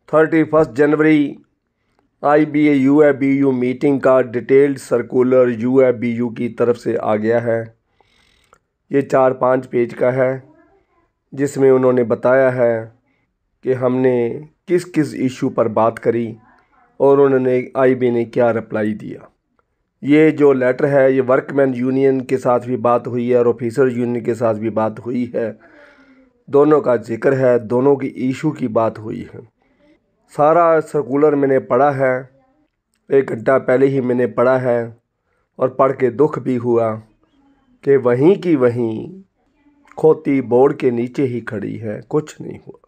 31 जनवरी IBA UABU meeting का detailed circular UABU की तरफ से आ गया है। ये 4-5 पेज का है, जिसमें उन्होंने बताया है कि हमने किस किस इशू पर बात करी और उन्होंने IBA ने क्या रिप्लाई दिया। ये जो लेटर है ये वर्कमैन यूनियन के साथ भी बात हुई है और ऑफिसर यूनियन के साथ भी बात हुई है। दोनों का जिक्र है, दोनों की इशू की बात हुई है। सारा सर्कुलर मैंने पढ़ा है, 1 घंटा पहले ही मैंने पढ़ा है और पढ़ के दुख भी हुआ कि वहीं की वहीं खोती बोर्ड के नीचे ही खड़ी है, कुछ नहीं हुआ।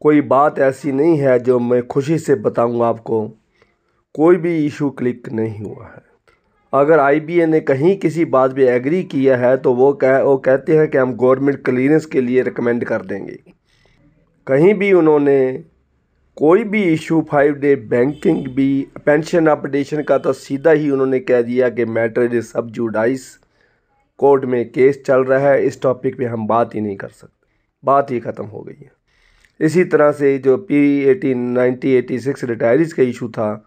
कोई बात ऐसी नहीं है जो मैं खुशी से बताऊं आपको, कोई भी इशू क्लिक नहीं हुआ है। अगर IBA ने कहीं किसी बात पे एग्री किया है तो वो कहते हैं कि हम गवर्नमेंट क्लियरेंस के लिए रिकमेंड कर देंगे। कहीं भी उन्होंने कोई भी इशू 5 डे बैंकिंग भी पेंशन अपडेशन का तो सीधा ही उन्होंने कह दिया कि मैटर इज सब जुडाइस, कोर्ट में केस चल रहा है, इस टॉपिक पे हम बात ही नहीं कर सकते, बात ही ख़त्म हो गई है। इसी तरह से जो P80 86 रिटायरीज का इशू था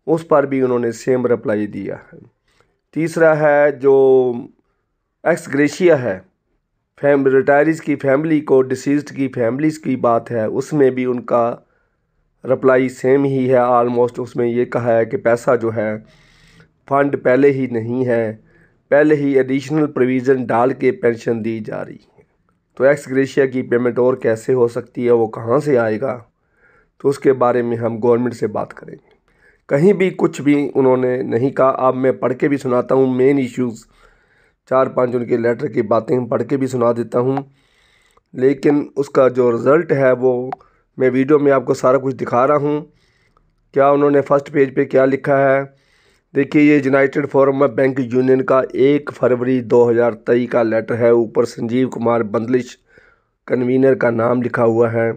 उस पर भी उन्होंने सेम रिप्लाई दिया है। तीसरा है जो एक्स ग्रेशिया है, रिटायरीज की फैमिली को, डिसीज्ड की फैमिलीज़ की बात है, उसमें भी उनका रिप्लाई सेम ही है आलमोस्ट। उसमें ये कहा है कि पैसा जो है फंड पहले ही नहीं है, पहले ही एडिशनल प्रोविज़न डाल के पेंशन दी जा रही है। तो एक्स ग्रेशिया की पेमेंट और कैसे हो सकती है, वो कहाँ से आएगा, तो उसके बारे में हम गवर्नमेंट से बात करेंगे। कहीं भी कुछ भी उन्होंने नहीं कहा। अब मैं पढ़ के भी सुनाता हूँ मेन इश्यूज़, 4-5 उनके लेटर की बातें पढ़ के भी सुना देता हूँ, लेकिन उसका जो रिज़ल्ट है वो मैं वीडियो में आपको सारा कुछ दिखा रहा हूँ। क्या उन्होंने फर्स्ट पेज पे क्या लिखा है देखिए। ये United forum of bank union का 1 फरवरी 2023 का लेटर है। ऊपर संजीव कुमार बंदलिश कन्वीनर का नाम लिखा हुआ है।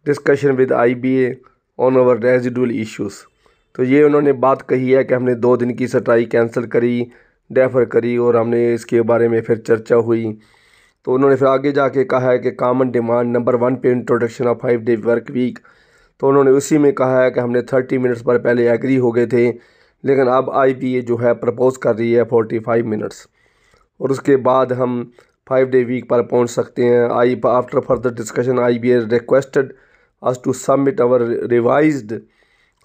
Discussion with IBA on over residual issues. तो ये उन्होंने बात कही है कि हमने 2 दिन की स्ट्राइक कैंसिल करी, डेफर करी और हमने इसके बारे में फिर चर्चा हुई। तो उन्होंने फिर आगे जाके कहा है कि कॉमन डिमांड नंबर 1 पे introduction of 5 day work week. तो उन्होंने उसी में कहा है कि हमने 30 मिनट्स पर पहले एग्री हो गए थे, लेकिन अब IBA जो है प्रपोज़ कर रही है 45 मिनट्स और उसके बाद हम 5 डे वीक पर पहुंच सकते हैं। After further discussion IBA requested us to submit our revised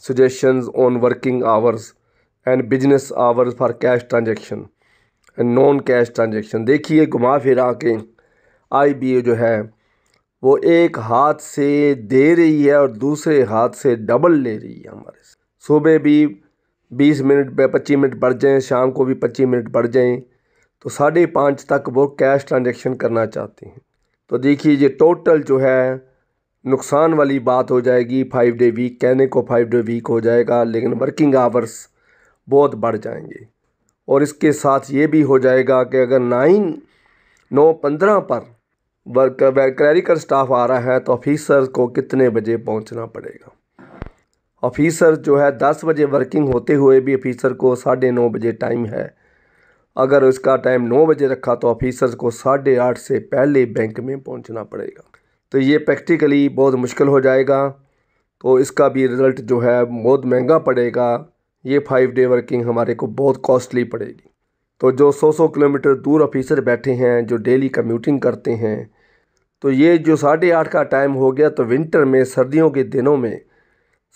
suggestions on working hours and business hours for cash transaction and non cash transaction। देखिए घुमा फिरा के IBA जो है वो एक हाथ से दे रही है और दूसरे हाथ से डबल ले रही है हमारे से। सुबह भी 20 मिनट 25 मिनट बढ़ जाएं, शाम को भी 25 मिनट बढ़ जाएं, तो 5:30 तक वो कैश ट्रांजेक्शन करना चाहते हैं। तो देखिए ये टोटल जो है नुकसान वाली बात हो जाएगी। 5 डे वीक कहने को 5 डे वीक हो जाएगा, लेकिन वर्किंग आवर्स बहुत बढ़ जाएंगे। और इसके साथ ये भी हो जाएगा कि अगर 9-9-15 पर क्लरिकल स्टाफ आ रहा है तो ऑफिसर को कितने बजे पहुंचना पड़ेगा। ऑफिसर जो है 10 बजे वर्किंग होते हुए भी ऑफिसर को 9:30 बजे टाइम है। अगर उसका टाइम 9 बजे रखा तो ऑफिसर को 8:30 से पहले बैंक में पहुंचना पड़ेगा। तो ये प्रैक्टिकली बहुत मुश्किल हो जाएगा। तो इसका भी रिज़ल्ट जो है बहुत महंगा पड़ेगा। ये 5 डे वर्किंग हमारे को बहुत कॉस्टली पड़ेगी। तो जो 100 किलोमीटर दूर ऑफिसर बैठे हैं, जो डेली कम्यूटिंग करते हैं, तो ये जो 8:30 का टाइम हो गया, तो विंटर में, सर्दियों के दिनों में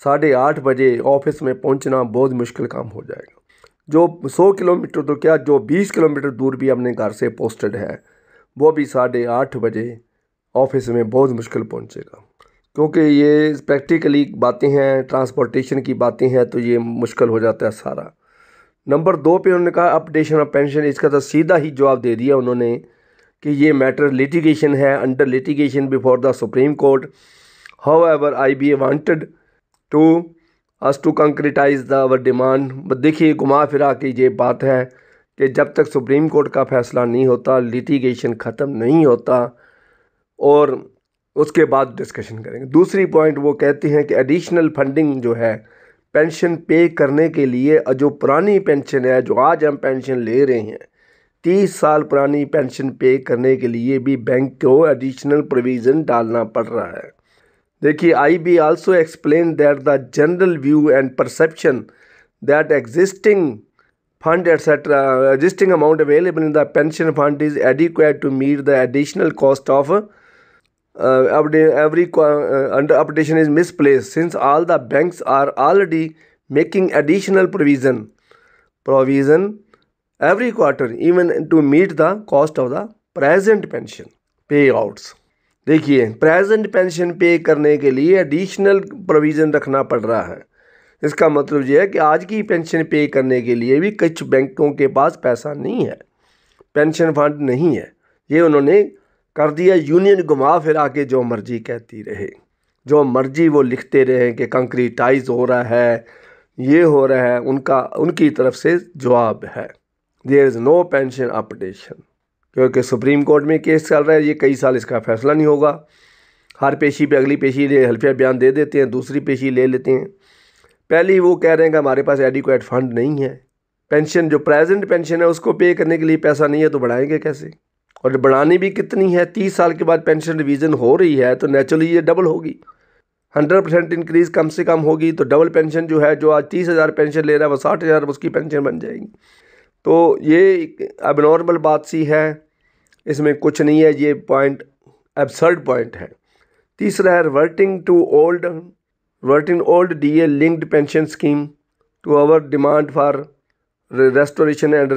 8:30 बजे ऑफिस में पहुंचना बहुत मुश्किल काम हो जाएगा। जो 100 किलोमीटर तो क्या, जो 20 किलोमीटर दूर भी अपने घर से पोस्टेड है, वो भी 8:30 बजे ऑफिस में बहुत मुश्किल पहुंचेगा। क्योंकि ये प्रैक्टिकली बातें हैं, ट्रांसपोर्टेशन की बातें हैं, तो ये मुश्किल हो जाता है सारा। नंबर 2 पे उन्होंने कहा अपडेशन ऑफ पेंशन। इसका तो सीधा ही जवाब दे दिया उन्होंने कि ये मैटर लिटिगेशन है, under litigation before the supreme court. However IBA wanted to us to concretize the our demand. देखिए घुमा फिरा के ये बात है कि जब तक सुप्रीम कोर्ट का फैसला नहीं होता, लिटिगेशन ख़त्म नहीं होता और उसके बाद डिस्कशन करेंगे। दूसरी पॉइंट वो कहते हैं कि एडिशनल फंडिंग जो है पेंशन पे करने के लिए, जो पुरानी पेंशन है, जो आज हम पेंशन ले रहे हैं, 30 साल पुरानी पेंशन पे करने के लिए भी बैंक को एडिशनल प्रोविज़न डालना पड़ रहा है। देखिए, IB also explained that the general view and perception that existing fund etc. existing amount available in the pension fund is adequate to meet the additional cost of under updation is misplaced, since all the banks are already making additional provision every quarter even to meet the cost of the present pension payouts। देखिए, present pension पे करने के लिए additional provision रखना पड़ रहा है। इसका मतलब ये है कि आज की पेंशन पे करने के लिए भी कुछ बैंकों के पास पैसा नहीं है, पेंशन फंड नहीं है। ये उन्होंने कर दिया यूनियन घुमा फिरा के जो मर्जी कहती रहे, जो मर्जी वो लिखते रहे कि कंक्रीटाइज हो रहा है, ये हो रहा है। उनकी तरफ से जवाब है there is no pension updation, क्योंकि सुप्रीम कोर्ट में केस चल रहा है। ये कई साल इसका फैसला नहीं होगा। हर पेशी पे अगली पेशी ले हल्फिया बयान दे देते हैं, दूसरी पेशी ले लेते हैं। पहले वो कह रहे हैं कि हमारे पास एडिक्वेट फंड नहीं है, पेंशन जो प्रेजेंट पेंशन है उसको पे करने के लिए पैसा नहीं है, तो बढ़ाएंगे कैसे? और बढ़ानी भी कितनी है? 30 साल के बाद पेंशन रिवीजन हो रही है तो नेचुरली ये डबल होगी। 100% इंक्रीज़ कम से कम होगी तो डबल पेंशन जो है, जो आज 30,000 पेंशन ले रहा है वो 60,000 उसकी पेंशन बन जाएगी। तो ये अब नॉर्मल बात सी है, इसमें कुछ नहीं है। ये पॉइंट एब्सर्ड पॉइंट है। तीसरा है reverting old DA linked pension scheme to our demand for restoration and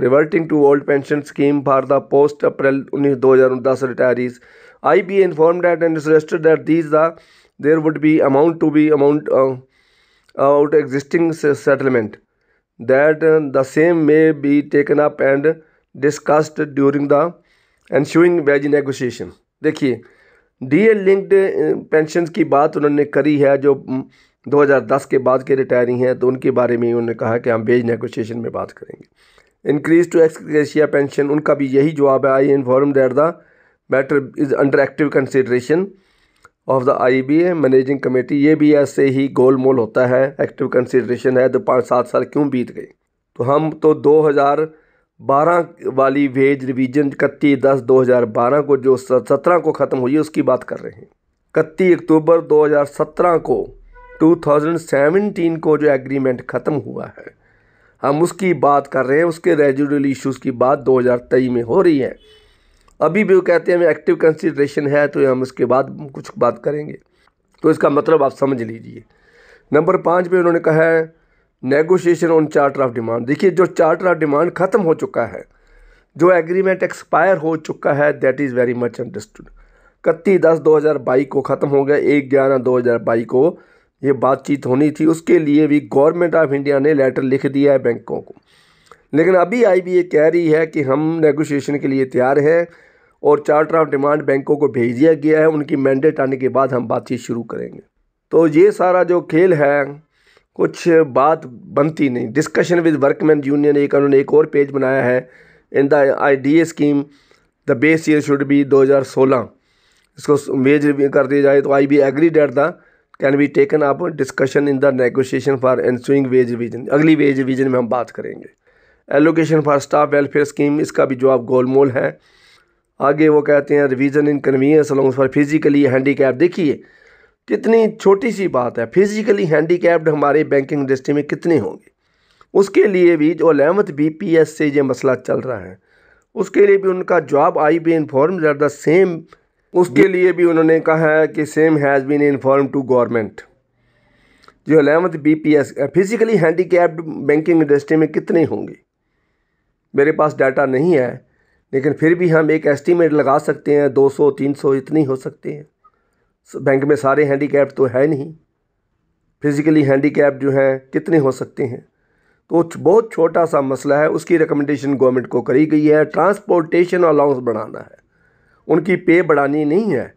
reverting to old pension scheme for the post April 2010 retirees. IBA informed that and suggested that there would be amount out existing settlement, that the same may be taken up and discussed during the ensuing wage negotiation। देखिए, DA linked pension की बात उन्होंने करी है जो 2010 के बाद के रिटायरिंग हैं, तो उनके बारे में उन्होंने कहा कि हम वेज नेगोशिएशन में बात करेंगे। इंक्रीज टू एक्स-ग्रेशिया पेंशन, उनका भी यही जवाब है। I inform that the matter is under active consideration of the IBA managing committee. ये भी ऐसे ही गोल मोल होता है, एक्टिव कंसिडरेशन है। तो 5-7 साल क्यों बीत गए? तो हम तो 2012 वाली वेज रिवीजन 31/10/2012 को जो 17 को ख़त्म हुई है उसकी बात कर रहे हैं। 31 अक्टूबर 2017 को 2017 को जो एग्रीमेंट ख़त्म हुआ है हम उसकी बात कर रहे हैं। उसके रेजिडुअल इश्यूज़ की बात 2023 में हो रही है। अभी भी वो कहते हैं एक्टिव कंसिडरेशन है तो हम उसके बाद कुछ बात करेंगे। तो इसका मतलब आप समझ लीजिए। नंबर 5 पे उन्होंने कहा है negotiation on charter of demand. देखिए, जो चार्टर ऑफ डिमांड ख़त्म हो चुका है, जो एग्रीमेंट एक्सपायर हो चुका है, that is very much understood. 31/10/2022 को ख़त्म हो गया। 1/11/2022 को ये बातचीत होनी थी। उसके लिए भी गवर्नमेंट ऑफ इंडिया ने लेटर लिख दिया है बैंकों को। लेकिन अभी IBA कह रही है कि हम नेगोशिएशन के लिए तैयार हैं और चार्टर ऑफ डिमांड बैंकों को भेज दिया गया है। उनकी मैंडेट आने के बाद हम बातचीत शुरू करेंगे। तो ये सारा जो खेल है, कुछ बात बनती नहीं। डिस्कशन विद वर्कमैन यूनियन, उन्होंने एक और पेज बनाया है। In the DA scheme the base year should be 2016, इसको वेज कर दिया जाए। तो IBA agree that the can be taken up discussion in the negotiation for ensuing wage revision. अगली वेज रिवीजन में हम बात करेंगे। Allocation for staff welfare scheme, इसका भी जवाब गोलमोल है। आगे वो कहते हैं revision in convenience allowance for physically handicap. देखिए, कितनी छोटी सी बात है। फिजिकली हैंडीकैप्ड हमारे बैंकिंग इंडस्ट्री में कितने होंगे? उसके लिए भी जो 11th BPS से ये मसला चल रहा है, उसके लिए भी उनका जवाब IBA inform that the same, उसके लिए भी उन्होंने कहा है कि same has been inform to government. जो 11th BPS physically handicapped banking industry में कितने होंगे? मेरे पास डाटा नहीं है, लेकिन फिर भी हम एक एस्टीमेट लगा सकते हैं। 200-300 इतनी हो सकते हैं। बैंक में सारे हैंडीकैप तो है नहीं। फिजिकली हैंडीकैप जो हैं कितने हो सकते हैं? तो बहुत छोटा सा मसला है। उसकी रिकमेंडेशन गवर्नमेंट को करी गई है। ट्रांसपोर्टेशन अलाउंस बढ़ाना है, उनकी पे बढ़ानी नहीं है।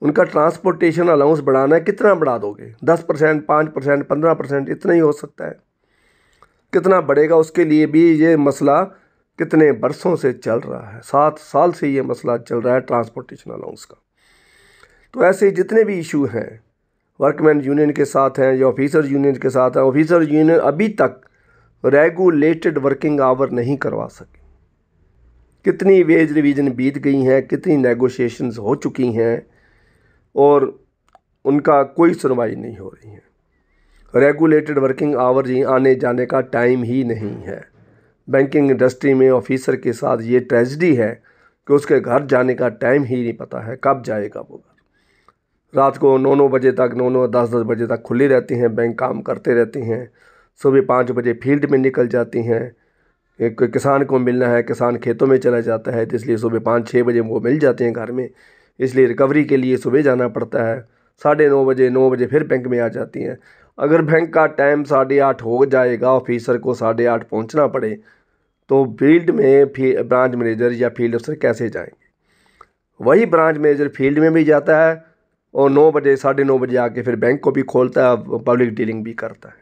उनका ट्रांसपोर्टेशन अलाउंस बढ़ाना है। कितना बढ़ा दोगे? 10%, 5%, 15%, इतना ही हो सकता है। कितना बढ़ेगा उसके लिए भी ये मसला कितने बरसों से चल रहा है। 7 साल से ये मसला चल रहा है ट्रांसपोर्टेशन अलाउंस का। तो ऐसे जितने भी इशू हैं वर्कमैन यूनियन के साथ हैं या ऑफिसर यूनियन के साथ हैं, ऑफिसर यूनियन अभी तक रेगुलेटेड वर्किंग आवर नहीं करवा सके। कितनी वेज रिवीजन बीत गई हैं, कितनी नेगोशिएशंस हो चुकी हैं और उनका कोई सुनवाई नहीं हो रही है। रेगुलेटेड वर्किंग आवर ही आने जाने का टाइम ही नहीं है। बैंकिंग इंडस्ट्री में ऑफिसर के साथ ये ट्रेजिडी है कि उसके घर जाने का टाइम ही नहीं पता है कब जाएगा वो घर। रात को 9 बजे तक 10 बजे तक खुली रहती हैं, बैंक काम करते रहते हैं। सुबह 5 बजे फील्ड में निकल जाती हैं। एक किसान को मिलना है, किसान खेतों में चला जाता है, तो इसलिए सुबह 5-6 बजे वो मिल जाते हैं घर में, इसलिए रिकवरी के लिए सुबह जाना पड़ता है। 9:30 9 बजे फिर बैंक में आ जाती हैं। अगर बैंक का टाइम 8:30 हो जाएगा, ऑफिसर को 8:30 पहुंचना पड़े, तो फील्ड में ब्रांच मैनेजर या फील्ड अफसर कैसे जाएंगे? वही ब्रांच मैनेजर फील्ड में भी जाता है और 9 बजे 9:30 बजे आके फिर बैंक को भी खोलता है, पब्लिक डीलिंग भी करता है।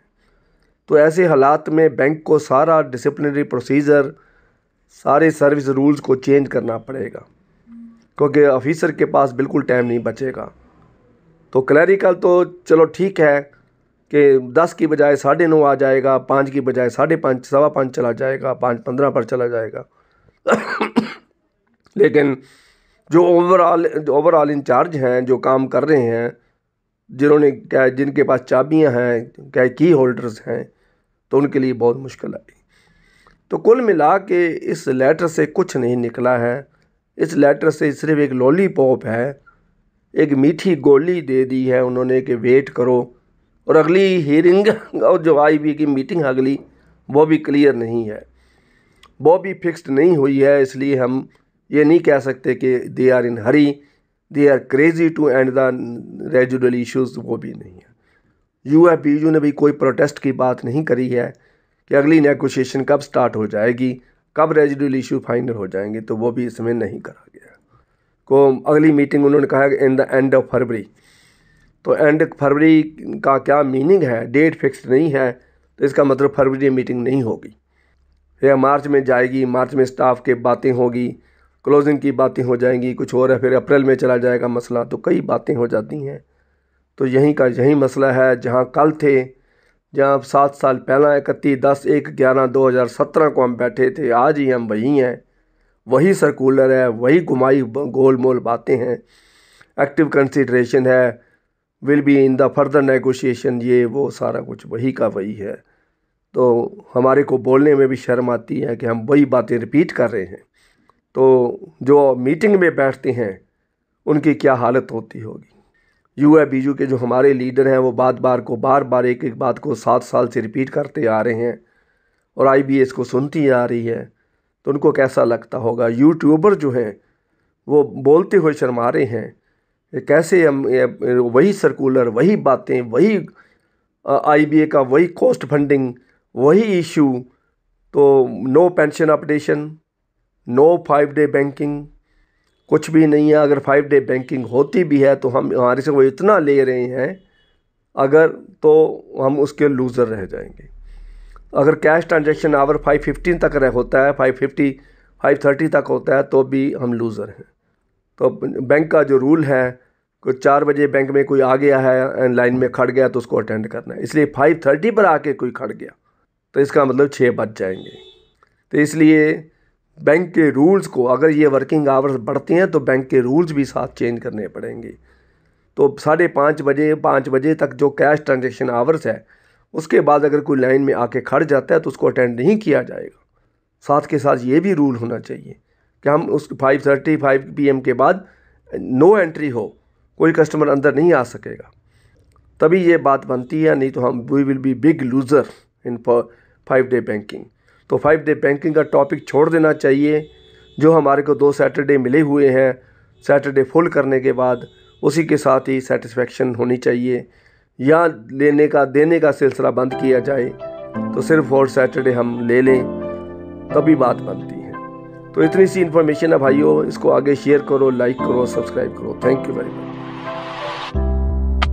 तो ऐसे हालात में बैंक को सारा डिसिप्लिनरी प्रोसीजर, सारे सर्विस रूल्स को चेंज करना पड़ेगा, क्योंकि ऑफिसर के पास बिल्कुल टाइम नहीं बचेगा। तो क्लरिकल तो चलो ठीक है कि 10 की बजाय 9:30 आ जाएगा, 5 की बजाय 5:30 5:15 चला जाएगा, 5:15 पर चला जाएगा। लेकिन जो ओवरऑल इंचार्ज हैं, जो काम कर रहे हैं, जिनके पास चाबियां हैं, क्या की होल्डर्स हैं, तो उनके लिए बहुत मुश्किल आई। तो कुल मिला के इस लेटर से कुछ नहीं निकला है। इस लेटर से सिर्फ एक लॉलीपॉप है, एक मीठी गोली दे दी है उन्होंने कि वेट करो, और अगली हियरिंग और जो IBA की मीटिंग अगली, वो भी क्लियर नहीं है, वो भी फिक्स्ड नहीं हुई है। इसलिए हम ये नहीं कह सकते कि they are in hurry, they are crazy to and the residual issues, वो भी नहीं है। UABU ने भी कोई प्रोटेस्ट की बात नहीं करी है कि अगली नेगोशिएशन कब स्टार्ट हो जाएगी, कब रेजिडुअल इशू फाइनल हो जाएंगे, तो वो भी इसमें नहीं करा गया। को अगली मीटिंग उन्होंने कहा है in the end of February. तो एंड फरवरी का क्या मीनिंग है? डेट फिक्स्ड नहीं है, तो इसका मतलब फरवरी मीटिंग नहीं होगी, या मार्च में जाएगी। मार्च में स्टाफ के बातें होगी, क्लोजिंग की बातें हो जाएंगी, कुछ और है, फिर अप्रैल में चला जाएगा मसला। तो कई बातें हो जाती हैं। तो यही मसला है। जहां कल थे, जहां 7 साल पहला 31/11/2017 को हम बैठे थे, आज ही हम वही हैं। वही सर्कुलर है, वही घुमाई गोल मोल बातें हैं। एक्टिव कंसिडरेशन है, will be in the further negotiation, ये वो सारा कुछ वही का वही है। तो हमारे को बोलने में भी शर्म आती है कि हम वही बातें रिपीट कर रहे हैं। तो जो मीटिंग में बैठते हैं उनकी क्या हालत होती होगी। UABU के जो हमारे लीडर हैं, वो बार बार एक एक बात को 7 साल से रिपीट करते आ रहे हैं, और IBA इसको सुनती आ रही है। तो उनको कैसा लगता होगा। यूट्यूबर जो हैं वो बोलते हुए शर्मा रहे हैं, कैसे हम वही सर्कुलर, वही बातें, वही IBA का वही कॉस्ट फंडिंग, वही इशू। तो no pension updation, no 5 day banking, कुछ भी नहीं है। अगर 5 डे बैंकिंग होती भी है तो हमारे से वो इतना ले रहे हैं अगर, तो हम उसके लूज़र रह जाएंगे। अगर कैश ट्रांजैक्शन आवर 5:15 तक होता है, 5:50 5:30 तक होता है, तो भी हम लूज़र हैं। तो बैंक का जो रूल है, कुछ 4 बजे बैंक में कोई आ गया है, लाइन में खड़ गया, तो उसको अटेंड करना है। इसलिए 5:30 पर आके कोई खड़ गया तो इसका मतलब 6 बज जाएंगे। तो इसलिए बैंक के रूल्स को, अगर ये वर्किंग आवर्स बढ़ती हैं तो बैंक के रूल्स भी साथ चेंज करने पड़ेंगे। तो 5:30 बजे तक जो कैश ट्रांजैक्शन आवर्स है, उसके बाद अगर कोई लाइन में आके खड़ जाता है तो उसको अटेंड नहीं किया जाएगा। साथ के साथ ये भी रूल होना चाहिए कि हम उस 5:35 PM के बाद नो एंट्री हो, कोई कस्टमर अंदर नहीं आ सकेगा, तभी ये बात बनती है। नहीं तो हम we will be big loser in 5 day banking. तो 5 डे बैंकिंग का टॉपिक छोड़ देना चाहिए। जो हमारे को 2 सैटरडे मिले हुए हैं, सैटरडे फुल करने के बाद उसी के साथ ही सेटिस्फेक्शन होनी चाहिए, या देने का सिलसिला बंद किया जाए। तो सिर्फ 4 सैटरडे हम ले लें, तभी बात बनती है। तो इतनी सी इन्फॉर्मेशन है भाइयों, इसको आगे शेयर करो, लाइक करो, सब्सक्राइब करो। Thank you very much.